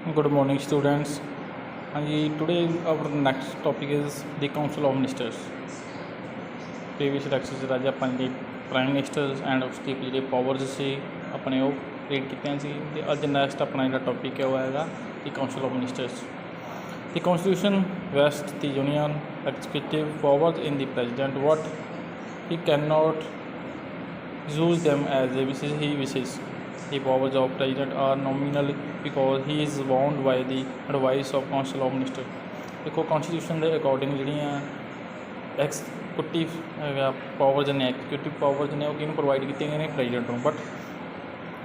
Good morning, students. And today our next topic is the Council of Ministers. Previous lectures Raja upon prime ministers and उसकी जो powers से अपने वो read कीतियां सी ते अज next अपना जो टॉपिक है वो है the council of ministers. The constitution vest the union executive powers in the president what he cannot use them as he wishes. The powers of president are nominal because he is bound by the advice of council of minister. देखो constitution के according ਜਿਹੜੀਆਂ ਐਕਸੀਕਿਊਟਿਵ powers ਨੇ executive powers ਨੇ ਉਹ ਕਿਹਨੂੰ provide ਕੀਤੀਆਂ ਗਈਆਂ ਨੇ ਪ੍ਰੈਜ਼ੀਡੈਂਟ ਨੂੰ, ਬਟ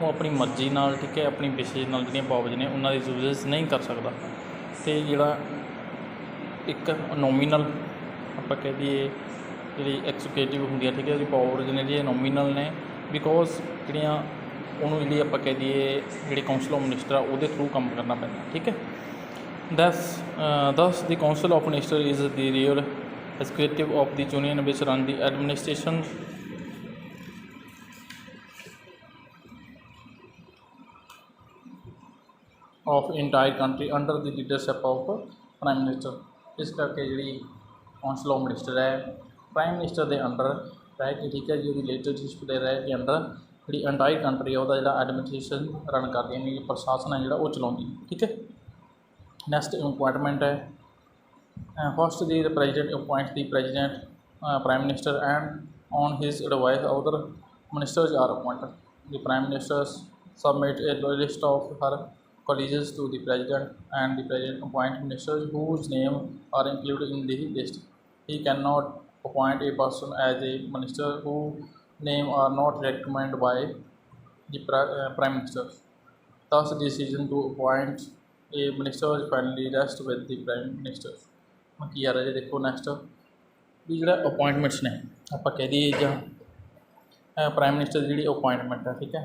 ਉਹ ਆਪਣੀ ਮਰਜ਼ੀ ਨਾਲ ਠੀਕ ਹੈ ਆਪਣੀ ਵਿਸ਼ੇਸ਼ ਨਾਲ ਜਿਹੜੀਆਂ ਪਾਵਰਸ ਨੇ ਉਹਨਾਂ ਦੀ ਯੂਜ਼ਸ ਨਹੀਂ ਕਰ ਸਕਦਾ. ਅਤੇ ਜਿਹੜਾ ਇੱਕ ਨੋਮੀਨਲ ਆਪਾਂ ਕਹਿ ਦਈਏ ਜਿਹੜੀ ਐਕਸੀਕਿਊਟਿਵ ਹੁੰਦੀ ਹੈ ਠੀਕ ਹੈ ਉਹਦੀ ਪਾਵਰਸ ਨੇ ਜਿਹੜੀਆਂ ਨੋਮੀਨਲ ਨੇ ਬਿਕੋਜ਼ ਜਿਹੜੀਆਂ ਉਹਨੂੰ ਜਿਹੜੀ ਆਪਾਂ ਕਹਿ ਦਈਏ ਜਿਹੜੀ ਕਾਊਂਸਲ ਆਫ ਮਿਨਿਸਟਰ ਆ ਉਹਦੇ ਥਰੂ ਕੰਮ ਕਰਨਾ ਪੈਂਦਾ. ਠੀਕ ਹੈ, ਦਸ ਦੀ council of minister is the real executive of the union which run the administration of entire country under the leadership of prime minister. इस करके जी काउंसिल ऑफ मिनिस्टर है प्राइम मिनिस्टर के अंडर रह के ठीक है जी वो लीडरशिप के रह के अंडर जी एंटायर कंट्री है वह एडमिनिस्ट्रेशन रन करती है प्रशासन है जो चलाती. ठीक है, नैक्सट अपॉइंटमेंट है. First, the president appoints the president, prime minister, and on his advice, other ministers are appointed. The prime minister submit a list of her colleagues to the president, and the president appoints ministers whose names are included in the list. He cannot appoint a person as a minister whose names are not recommended by the prime minister. Thus, the decision to appoint a minister finally rests with the prime minister. ਕੀ ਆ ਰਿਹਾ ਜੀ ਦੇਖੋ next ਵੀ ਜਿਹੜਾ ਅਪੋਆਇੰਟਮੈਂਟਸ ਨੇ ਆਪਾਂ ਕਹਿ ਦਈਏ ਜਾਂ ਪ੍ਰਾਈਮ ਮਿਨਿਸਟਰ ਦੀ ਜਿਹੜੀ ਅਪੋਆਇੰਟਮੈਂਟ ਹੈ ਠੀਕ ਹੈ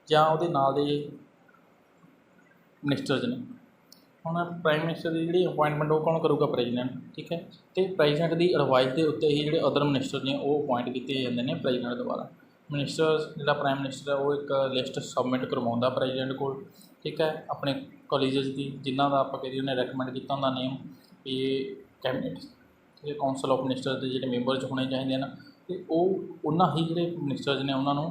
ਜਾਂ ਉਹਦੇ ਨਾਲ ਦੇ ਮਿਨਿਸਟਰਸ ਨੇ. ਹੁਣ ਪ੍ਰਾਈਮ ਮਿਨਿਸਟਰ ਦੀ ਜਿਹੜੀ ਅਪੋਆਇੰਟਮੈਂਟ ਉਹ ਕੌਣ ਕਰੂਗਾ? ਪ੍ਰੈਜ਼ੀਡੈਂਟ. ਠੀਕ ਹੈ, ਅਤੇ ਪ੍ਰੈਜ਼ੀਡੈਂਟ ਦੀ ਐਡਵਾਈਸ ਦੇ ਉੱਤੇ ਹੀ ਜਿਹੜੇ ਅਦਰ ਮਿਨਿਸਟਰ ਨੇ ਉਹ ਅਪੋਆਇੰਟ ਕੀਤੇ ਜਾਂਦੇ ਨੇ ਪ੍ਰੈਜ਼ੀਡੈਂਟ ਦੁਆਰਾ. ਮਿਨਿਸਟਰਸ ਜਿਹੜਾ ਪ੍ਰਾਈਮ ਮਿਨਿਸਟਰ ਹੈ ਉਹ ਇੱਕ ਲਿਸਟ ਸਬਮਿਟ ਕਰਵਾਉਂਦਾ ਪ੍ਰੈਜ਼ੀਡੈਂਟ ਕੋਲ. ਠੀਕ ਹੈ, ਆਪਣੇ ਕੋਲੀਜਸ ਦੀ ਜਿਨ੍ਹਾਂ ਦਾ ਆਪਾਂ ਕਹਿੰਦੇ ਉਹਨੇ ਰੈਕਮੈਂਡ ਕੀਤਾ ਹੁੰਦਾ ਨੇਮ ਵੀ ਇਹ ਕੈਬਨਿਟ ਅਤੇ ਕਾਊਂਸਲ ਆਫ ਮਿਨਿਸਟਰ ਦੇ ਜਿਹੜੇ ਮੈਂਬਰਸ ਹੋਣੇ ਚਾਹੀਦੇ ਹਨ ਅਤੇ ਉਹ ਉਹਨਾਂ ਹੀ ਜਿਹੜੇ ਮਿਨਿਸਟਰਸ ਨੇ ਉਹਨਾਂ ਨੂੰ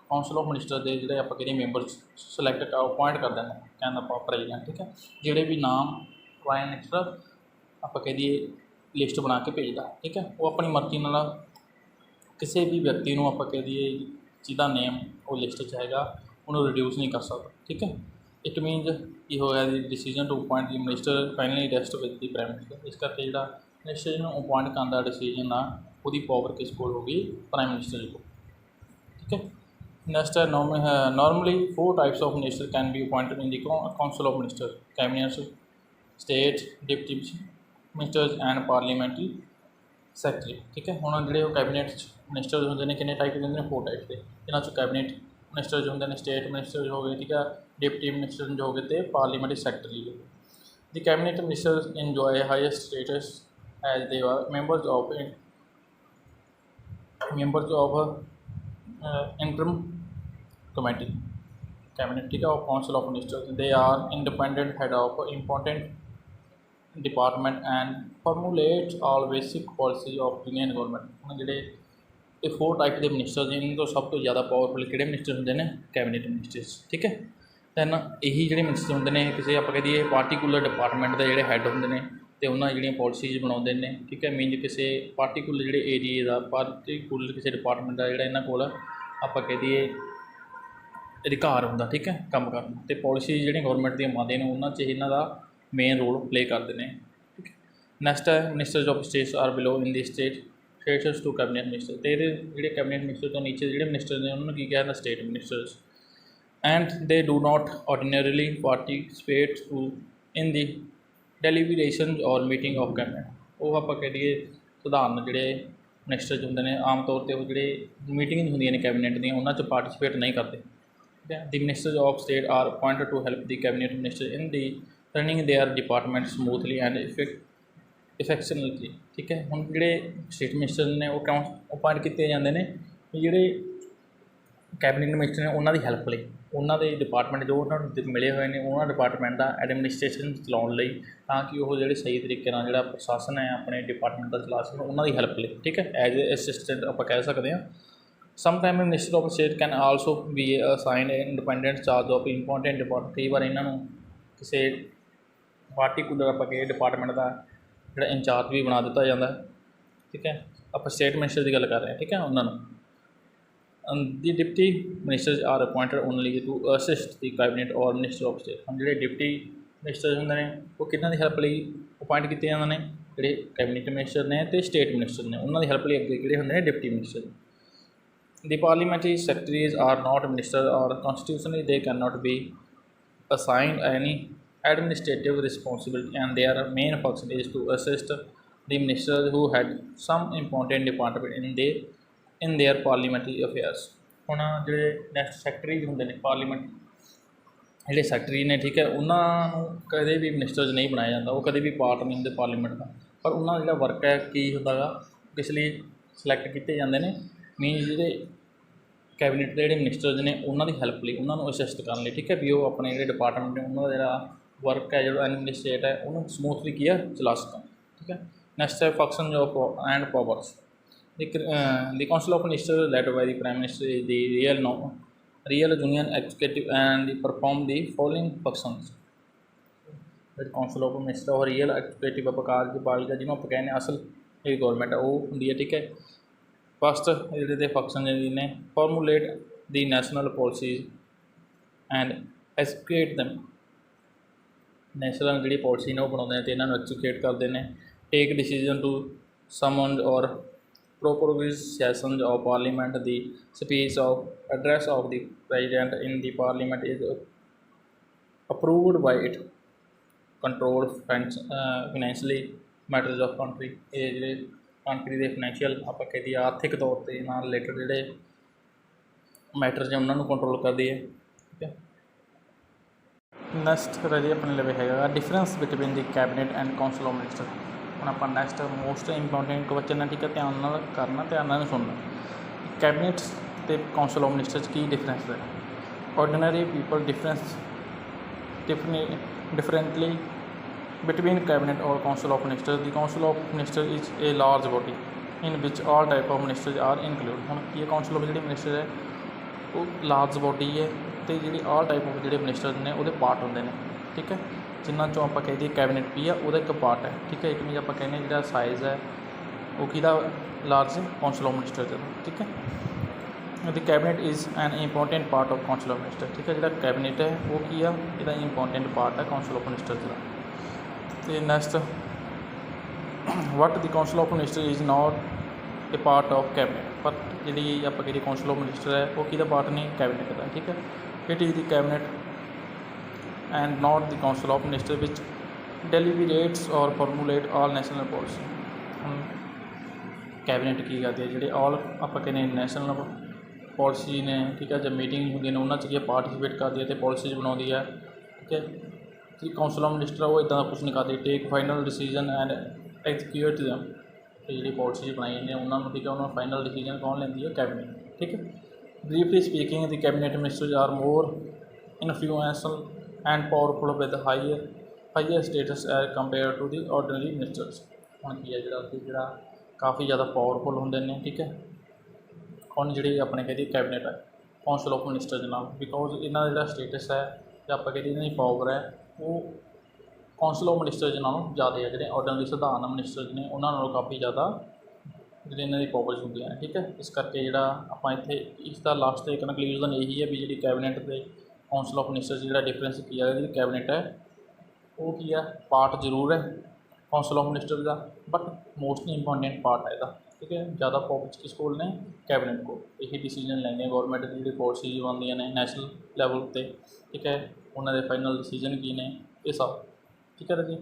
ਕਾਊਂਸਲ ਆਫ ਮਿਨਿਸਟਰ ਦੇ ਜਿਹੜੇ ਆਪਾਂ ਕਹਿੰਦੇ ਮੈਂਬਰਸ ਸਿਲੈਕਟ ਅਪੋਆਇੰਟ ਕਰ ਦਿੰਦੇ ਕਹਿੰਦਾ ਆਪਾਂ ਪ੍ਰੈਜ਼ੀਡੈਂਟ. ਠੀਕ ਹੈ, ਜਿਹੜੇ ਵੀ ਨਾਮ ਪ੍ਰਾਈਮ ਮਿਨਿਸਟਰ ਆਪਾਂ ਕਹਿ ਦਈਏ ਲਿਸਟ ਬਣਾ ਕੇ ਭੇਜਦਾ. ਠੀਕ ਹੈ, ਉਹ ਆਪਣੀ ਮਰਜ਼ੀ ਨਾਲ ਕਿਸੇ ਵੀ ਵਿਅਕਤੀ ਨੂੰ ਆਪਾਂ ਕਹਿ ਦਈਏ ਜਿਹਦਾ ਨੇਮ ਉਹ ਲਿਸਟ 'ਚ ਹੈਗਾ ਉਹਨੂੰ ਰਿਡਿਊਸ ਨਹੀਂ ਕਰ ਸਕਦਾ. ਠੀਕ ਹੈ, ਇਟ ਮੀਨਜ਼ ਕੀ ਹੋਇਆ ਦੀ decision to ਅਪੋਆਇੰਟ the minister finally rest with the prime minister. ਇਸ ਕਰਕੇ ਜਿਹੜਾ ਮਿਨਿਸਟਰ ਨੂੰ ਅਪੋਆਇੰਟ ਕਰਨ ਦਾ ਡਿਸੀਜਨ ਆ ਉਹਦੀ ਪਾਵਰ ਕਿਸ ਕੋਲ ਹੋ ਗਈ? ਪ੍ਰਾਈਮ ਮਿਨਿਸਟਰ ਕੋਲ. ਠੀਕ ਹੈ, ਨੈਕਸਟ ਹੈ normally 4 types of minister can be appointed in the council of minister: cabinet, state, deputy ministers and parliamentary secretary. ਠੀਕ ਹੈ, ਹੁਣ ਜਿਹੜੇ ਉਹ ਕੈਬਨਿਟ ਮਿਨਿਸਟਰ ਹੁੰਦੇ ਨੇ ਕਿੰਨੇ ਟਾਈਪ ਦੇ ਹੁੰਦੇ ਨੇ? 4 ਟਾਈਪ ਦੇ. ਇਹਨਾਂ 'ਚੋਂ ਕੈਬਨਿਟ ਮਿਨਿਸਟਰ ਹੁੰਦੇ ਨੇ, ਸਟੇਟ ਮਿਨਿਸਟਰ ਹੋ ਗਏ, ਠੀਕ ਹੈ, ਡਿਪਟੀ ਮਿਨਿਸਟਰ ਜੋ ਹੋ ਗਏ ਅਤੇ ਪਾਰਲੀਮੈਂਟਰੀ ਸੈਕਟਰੀ ਹੋ ਗਏ. The cabinet minister enjoy highest status as they are members of interim committee cabinet. ਠੀਕ ਹੈ, of council of minister. They are independent head of important department and formulate all basic policy of union government. ਹੁਣ ਜਿਹੜੇ ਇਹ 4 type ਦੇ minister ਨੇ ਇਹਨਾਂ ਤੋਂ ਸਭ ਤੋਂ ਜ਼ਿਆਦਾ ਪਾਵਰਫੁਲ ਕਿਹੜੇ ਮਿਨਿਸਟਰ ਹੁੰਦੇ ਨੇ? Cabinet ministers. ਠੀਕ ਹੈ, ਦੈਨ ਇਹੀ ਜਿਹੜੇ ਮਿਨਿਸਟਰ ਹੁੰਦੇ ਨੇ ਕਿਸੇ ਆਪਾਂ ਕਹਿ ਦਈਏ ਪਾਰਟੀਕੂਲਰ ਡਿਪਾਰਟਮੈਂਟ ਦੇ ਜਿਹੜੇ ਹੈੱਡ ਹੁੰਦੇ ਨੇ ਅਤੇ ਉਹਨਾਂ ਦੀ ਜਿਹੜੀਆਂ ਪੋਲਿਸੀਜ਼ ਬਣਾਉਂਦੇ ਨੇ. ਠੀਕ ਹੈ, ਮੀਨਜ਼ ਕਿਸੇ ਪਾਰਟੀਕੂਲਰ ਜਿਹੜੇ ਏਰੀਏ ਦਾ ਪਾਰਟੀਕੂਲਰ ਕਿਸੇ ਡਿਪਾਰਟਮੈਂਟ ਦਾ ਜਿਹੜਾ ਇਹਨਾਂ ਕੋਲ ਆਪਾਂ ਕਹਿ ਦਈਏ ਅਧਿਕਾਰ ਹੁੰਦਾ. ਠੀਕ ਹੈ, ਕੰਮ ਕਰਨ ਅਤੇ ਪੋਲਿਸੀਜ਼ ਜਿਹੜੀਆਂ ਗੌਰਮੈਂਟ ਦੀਆਂ ਬਣਾਉਂਦੇ ਨੇ ਉਹਨਾਂ 'ਚ ਇਹਨਾਂ ਦਾ ਮੇਨ ਰੋਲ ਪਲੇ ਕਰਦੇ ਨੇ. ਠੀਕ ਹੈ, ਨੈਕਸਟ ਹੈ ministers of status R below in the status to cabinet minister. ਅਤੇ ਇਹਦੇ ਜਿਹੜੇ ਕੈਬਨਿਟ ਮਿਨਿਸਟਰ ਤੋਂ ਨੀਚੇ ਜਿਹੜੇ ਮਿਨਿਸਟਰ ਨੇ ਉਹਨਾਂ ਨੂੰ ਕੀ ਕਿਹਾ ਜਾਂਦਾ? State ministers. And they do not ordinarily participate to in the deliberation or meeting of cabinet. ਉਹ ਆਪਾਂ ਕਹਿ ਦਈਏ ਸਧਾਰਨ ਜਿਹੜੇ ਮਿਨਿਸਟਰ ਹੁੰਦੇ ਨੇ ਆਮ ਤੌਰ 'ਤੇ ਉਹ ਜਿਹੜੇ ਮੀਟਿੰਗ ਹੁੰਦੀਆਂ ਨੇ ਕੈਬਨਿਟ ਦੀਆਂ ਉਹਨਾਂ 'ਚ ਪਾਰਟੀਸਪੇਟ ਨਹੀਂ ਕਰਦੇ. ਠੀਕ ਹੈ, the minister of state are appointed to help the cabinet minister in the running their department smoothly and effectively. ਠੀਕ ਹੈ, ਹੁਣ ਜਿਹੜੇ ਸਟੇਟ ਮਿਨਿਸਟਰ ਨੇ ਉਹ ਕਿਉਂ ਅਪੁਆਇੰਟ ਕੀਤੇ ਜਾਂਦੇ ਨੇ? ਜਿਹੜੇ ਕੈਬਨਿਟ ਮਿਨਿਸਟਰ ਨੇ ਉਹਨਾਂ ਦੀ ਹੈਲਪ ਲਈ ਉਹਨਾਂ ਦੇ ਡਿਪਾਰਟਮੈਂਟ ਜੋ ਉਹਨਾਂ ਨੂੰ ਮਿਲੇ ਹੋਏ ਨੇ ਉਹਨਾਂ ਡਿਪਾਰਟਮੈਂਟ ਦਾ ਐਡਮਿਨਿਸਟ੍ਰੇਸ਼ਨ ਚਲਾਉਣ ਲਈ, ਤਾਂ ਕਿ ਉਹ ਜਿਹੜੇ ਸਹੀ ਤਰੀਕੇ ਨਾਲ ਜਿਹੜਾ ਪ੍ਰਸ਼ਾਸਨ ਹੈ ਆਪਣੇ ਡਿਪਾਰਟਮੈਂਟ ਦਾ ਚਲਾ ਸਕਣ, ਉਹਨਾਂ ਦੀ ਹੈਲਪ ਲਈ, ਠੀਕ ਹੈ। ਐਜ਼ ਏ ਅਸਿਸਟੈਂਟ ਆਪਾਂ ਕਹਿ ਸਕਦੇ ਹਾਂ। Sometime minister of state can also B assigned independent charge of important department. ਕਈ ਵਾਰ ਇਹਨਾਂ ਨੂੰ ਕਿਸੇ ਪਾਰਟੀਕੂਲਰ ਆਪਾਂ ਕਹੀਏ ਡਿਪਾਰਟਮੈਂਟ ਦਾ ਜਿਹੜਾ ਇੰਚਾਰਜ ਵੀ ਬਣਾ ਦਿੱਤਾ ਜਾਂਦਾ, ਠੀਕ ਹੈ। ਆਪਾਂ ਸਟੇਟ ਮਿਨਿਸਟਰ ਦੀ ਗੱਲ ਕਰ ਰਹੇ ਹਾਂ, ਠੀਕ ਹੈ, ਉਹਨਾਂ ਨੂੰ। The deputy ministers are appointed only to assist the cabinet or minister of state. ਹੁਣ ਜਿਹੜੇ ਡਿਪਟੀ ਮਿਨਿਸਟਰ ਹੁੰਦੇ ਨੇ ਉਹ ਕਿਹਨਾਂ ਦੀ ਹੈਲਪ ਲਈ ਅਪੁਆਇੰਟ ਕੀਤੇ ਜਾਂਦੇ ਨੇ, ਜਿਹੜੇ ਕੈਬਨਿਟ ਮਿਨਿਸਟਰ ਨੇ ਅਤੇ ਸਟੇਟ ਮਿਨਿਸਟਰ ਨੇ, ਉਹਨਾਂ ਦੀ ਹੈਲਪ ਲਈ ਅੱਗੇ ਕਿਹੜੇ ਹੁੰਦੇ ਨੇ, deputy minister. The parliamentary secretaries are not ministers or constitutionally they cannot be assigned any administrative responsibility, and their main function is to assist the ministers who had some important department in their parliamentary affairs। ਹੁਣ ਜਿਹੜੇ next secretaries ਹੁੰਦੇ ਨੇ parliament, ਜਿਹੜੇ secretary ਨੇ, ਠੀਕ ਹੈ, ਉਹਨਾਂ ਨੂੰ ਕਦੇ ਵੀ ਮਿਨਿਸਟਰਸ ਨਹੀਂ ਬਣਾਇਆ ਜਾਂਦਾ, ਉਹ ਕਦੇ ਵੀ ਪਾਰਟ ਨਹੀਂ ਹੁੰਦੇ ਪਾਰਲੀਮੈਂਟ ਦਾ, ਪਰ ਉਹਨਾਂ ਦਾ ਜਿਹੜਾ ਵਰਕ ਹੈ ਕੀ ਹੁੰਦਾ ਗਾ, ਕਿਸ ਲਈ ਸਿਲੈਕਟ ਕੀਤੇ ਜਾਂਦੇ ਨੇ, ਮੀਨਸ ਜਿਹੜੇ ਕੈਬਨਿਟ ਦੇ ਜਿਹੜੇ ਮਿਨਿਸਟਰਸ ਨੇ ਉਹਨਾਂ ਦੀ ਹੈਲਪ ਲਈ, ਉਹਨਾਂ ਨੂੰ ਅਸਿਸਟ ਕਰਨ ਲਈ, ਠੀਕ ਹੈ, ਵੀ ਉਹ ਆਪਣੇ ਜਿਹੜੇ ਡਿਪਾਰਟਮੈਂਟ ਨੇ ਉਹਨਾਂ ਦਾ ਜਿਹੜਾ ਵਰਕ ਹੈ, ਜਿਹੜਾ ਐਡਮਿਨਿਸਟ੍ਰੇਟ ਹੈ, ਉਹਨੂੰ ਸਮੂਥਲੀ ਕੀ ਆ ਚਲਾ ਸਕਣ, ਠੀਕ ਹੈ। ਨੈਕਸਟ ਹੈ function of and powers. The Council of Ministers led by the Prime Minister is the real union executive and they perform the following functions। ਜਿਹੜੀ ਕਾਉਂਸਲ ਆਫ ਮਿਨਿਸਟਰ ਉਹ ਰੀਅਲ ਐਗਜ਼ੀਕਿਊਟਿਵ ਕਾਰਜਪਾਲਿਕਾ ਜਿਹਨੂੰ ਆਪਾਂ ਕਹਿੰਦੇ ਅਸਲ ਜਿਹੜੀ ਗੌਰਮੈਂਟ ਉਹ ਹੁੰਦੀ ਹੈ, ਠੀਕ ਹੈ। ਫਸਟ ਜਿਹੜੇ ਦੇ ਫੰਕਸ਼ਨ ਜਿਹੜੇ ਨੇ, formulate the national policies and execute them. National ਜਿਹੜੀ ਪੋਲਿਸੀ ਨੇ ਉਹ ਬਣਾਉਂਦੇ ਨੇ ਅਤੇ ਇਹਨਾਂ ਨੂੰ ਐਕਸੀਕਿਊਟ ਕਰਦੇ ਨੇ। ਟੇਕ decision to summon or prorogues sessions of parliament. The speech of address of the president in the parliament is approved by it. Control financially matters of country. ਇਹ ਜਿਹੜੇ ਕੰਟਰੀ ਦੇ ਫਾਈਨੈਂਸ਼ੀਅਲ ਆਪਾਂ ਕਹੀਏ ਆਰਥਿਕ ਤੌਰ 'ਤੇ ਨਾਲ ਰਿਲੇਟਡ ਜਿਹੜੇ ਮੈਟਰਸ ਨੇ ਉਹਨਾਂ ਨੂੰ ਕੰਟਰੋਲ ਕਰਦੀ ਹੈ, ਠੀਕ ਹੈ। ਨੈਕਸਟ ਰਾਜੇ ਆਪਣੇ ਲਵੇ ਹੈਗਾ difference between the cabinet and council of minister. ਹੁਣ ਆਪਾਂ ਨੈਕਸਟ ਮੋਸਟ ਇੰਪੋਰਟੈਂਟ ਕੁਐਸਚਨ ਹੈ, ਠੀਕ ਹੈ, ਧਿਆਨ ਨਾਲ ਕਰਨਾ, ਧਿਆਨ ਨਾਲ ਸੁਣਨਾ। ਕੈਬਨਿਟ ਅਤੇ ਕਾਉਂਸਲ ਆਫ ਮਿਨਿਸਟਰ 'ਚ ਕੀ ਡਿਫਰੈਂਸ ਹੈ। Ordinary people differently between cabinet or council of ministers। The council of ministers is a large body in which all type of ministers are included। ਹੁਣ ਕੀ ਹੈ, ਕਾਉਂਸਲ ਆਫ ਜਿਹੜੇ minister ਹੈ ਉਹ large body ਹੈ ਅਤੇ ਜਿਹੜੀ ਆਲ ਟਾਈਪ ਆਫ ਜਿਹੜੇ ਮਿਨਿਸਟਰ ਨੇ ਉਹਦੇ ਪਾਰਟ ਹੁੰਦੇ ਨੇ, ਠੀਕ ਹੈ, ਜਿਨ੍ਹਾਂ 'ਚੋਂ ਆਪਾਂ ਕਹਿ ਦਈਏ ਕੈਬਨਿਟ ਕੀ ਆ ਉਹਦਾ ਇੱਕ ਪਾਰਟ ਹੈ, ਠੀਕ ਹੈ। ਇੱਕ ਮੀਨਸ ਆਪਾਂ ਕਹਿੰਦੇ ਜਿਹੜਾ ਸਾਈਜ਼ ਹੈ ਉਹ ਕਿਹਦਾ ਲਾਰਜ ਕਾਉਂਸਲ ਆਫ ਮਿਨਿਸਟਰ ਦਾ, ਠੀਕ ਹੈ। ਦੀ cabinet is an important part of council of minister, ਠੀਕ ਹੈ। ਜਿਹੜਾ ਕੈਬਨਿਟ ਹੈ ਉਹ ਕੀ ਆ, ਇਹਦਾ ਇੰਪੋਰਟੈਂਟ ਪਾਰਟ ਹੈ ਕਾਉਂਸਲ ਆਫ ਮਿਨਿਸਟਰ ਦਾ। ਅਤੇ next what the council of minister is not A part of cabinet. ਪਰ ਜਿਹੜੀ ਆਪਾਂ ਕਹੀਏ ਕਾਉਂਸਲ ਆਫ ਮਿਨਿਸਟਰ ਹੈ ਉਹ ਕਿਹਦਾ ਪਾਰਟ ਨਹੀਂ, ਕੈਬਨਿਟ ਦਾ, ਠੀਕ ਹੈ। It is the cabinet and not the council of minister ਵਿੱਚ ਡੈਲੀਬਰੇਟਸ ਔਰ ਫਾਰਮੂਲੇਟ ਆਲ ਨੈਸ਼ਨਲ ਪੋਲਿਸੀ। ਹੁਣ ਕੈਬਨਿਟ ਕੀ ਕਰਦੀ ਹੈ, ਜਿਹੜੇ ਆਲ ਆਪਾਂ ਕਹਿੰਦੇ ਨੈਸ਼ਨਲ ਪੋਲਿਸੀ ਨੇ, ਠੀਕ ਹੈ, ਜਾਂ ਮੀਟਿੰਗ ਹੁੰਦੀਆਂ ਨੇ ਉਹਨਾਂ 'ਚ ਕੀ ਪਾਰਟੀਸਪੇਟ ਕਰਦੀ ਹੈ ਅਤੇ ਪੋਲਿਸੀਜ਼ ਬਣਾਉਂਦੀ ਹੈ, ਠੀਕ ਹੈ। ਜਿਹੜੀ ਕਾਉਂਸਲ ਆਫ ਮਿਨਿਸਟਰ ਉਹ ਇੱਦਾਂ ਦਾ ਕੁਛ ਨਹੀਂ ਕਰਦੀ। Take final decision and execute them. ਅਤੇ ਜਿਹੜੀ ਪੋਲਿਸੀਜ਼ ਬਣਾਈਆਂ ਨੇ ਉਹਨਾਂ ਨੂੰ, ਠੀਕ ਹੈ, ਉਹਨਾਂ ਨੂੰ ਫਾਈਨਲ ਡਿਸੀਜਨ ਕੌਣ ਲੈਂਦੀ ਹੈ, ਕੈਬਨਿਟ, ਠੀਕ ਹੈ। Briefly speaking the cabinet ministers are more influential and powerful with higher status as compare to the ordinary ministers. ਹੁਣ ਕੀ ਹੈ ਜਿਹੜਾ ਕਾਫੀ ਜ਼ਿਆਦਾ ਪਾਵਰਫੁਲ ਹੁੰਦੇ ਨੇ, ਠੀਕ ਹੈ, ਹੁਣ ਜਿਹੜੇ ਆਪਣੇ ਕਹਿੰਦੇ ਕੈਬਨਿਟ ਹੈ ਕਾਉਂਸਲ ਆਫ ਮਿਨਿਸਟਰ ਦੇ ਨਾਲ, ਬਿਕੋਜ਼ ਇਹਨਾਂ ਦਾ ਜਿਹੜਾ ਸਟੇਟਸ ਹੈ ਜਾਂ ਆਪਾਂ ਕਹਿੰਦੇ ਇਹਨਾਂ ਦੀ ਪਾਵਰ ਹੈ ਉਹ ਕਾਉਂਸਲ ਆਫ ਮਿਨਿਸਟਰਸ ਨਾਲੋਂ ਜ਼ਿਆਦਾ ਹੈ। ਜਿਹੜੇ ਆਰਡੀਨਰੀ ਸਧਾਰਨ ਮਿਨਿਸਟਰਸ ਨੇ ਉਹਨਾਂ ਨਾਲੋਂ ਕਾਫੀ ਜ਼ਿਆਦਾ ਜਿਹੜੇ ਇਹਨਾਂ ਦੀ ਪਾਵਰਸ ਹੁੰਦੀਆਂ ਨੇ, ਠੀਕ ਹੈ। ਇਸ ਕਰਕੇ ਜਿਹੜਾ ਆਪਾਂ ਇੱਥੇ ਇਸ ਦਾ ਲਾਸਟ ਤੇ ਕਨਕਲੂਜਨ ਇਹੀ ਹੈ ਵੀ ਜਿਹੜੀ ਕੈਬਨਿਟ ਅਤੇ ਕਾਉਂਸਲ ਆਫ ਮਿਨਿਸਟਰਸ ਜਿਹੜਾ ਡਿਫਰੈਂਸ ਕੀ ਹੈ, ਜਿਹੜੀ ਕੈਬਨਿਟ ਹੈ ਉਹ ਕੀ ਹੈ, ਪਾਰਟ ਜ਼ਰੂਰ ਹੈ council of minister the, but mostly important part ਹੈ ਇਹਦਾ, ਠੀਕ ਹੈ। ਜ਼ਿਆਦਾ ਪਾਵਰਸ ਕਿਸ ਕੋਲ ਨੇ, ਕੈਬਨਿਟ ਕੋਲ। ਇਹੀ ਡਿਸੀਜਨ ਲੈਂਦੇ ਗੌਰਮੈਂਟ ਦੀ ਜਿਹੜੀ ਪੋਲਿਸੀਜ਼ ਬਣਦੀਆਂ ਨੇ ਨੈਸ਼ਨਲ ਲੈਵਲ 'ਤੇ, ਠੀਕ ਹੈ, ਉਹਨਾਂ ਦੇ ਫਾਈਨਲ ਡਿਸੀਜਨ ਕੀ ਨੇ, ਇਹ ਸਭ, ਠੀਕ ਹੈ ਰਾਜੀ।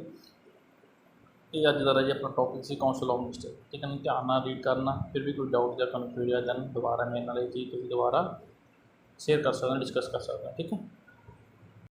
ਇਹ ਅੱਜ ਦਾ ਰਾਜੀ ਆਪਣਾ topic C council of minister, ਠੀਕ ਹੈ। ਨਾ ਧਿਆਨ ਨਾਲ ਰੀਡ ਕਰਨਾ, ਫਿਰ ਵੀ ਕੋਈ ਡਾਊਟ ਜਾਂ ਕਨਫਿਊਜ਼ਨ ਦੁਬਾਰਾ ਮੇਰੇ ਨਾਲ ਇਹ ਚੀਜ਼ ਤੁਸੀਂ ਦੁਬਾਰਾ ਸ਼ੇਅਰ ਕਰ ਸਕਦੇ ਹੋ, ਡਿਸਕਸ ਕਰ ਸਕਦੇ ਹੋ, ਠੀਕ ਹੈ।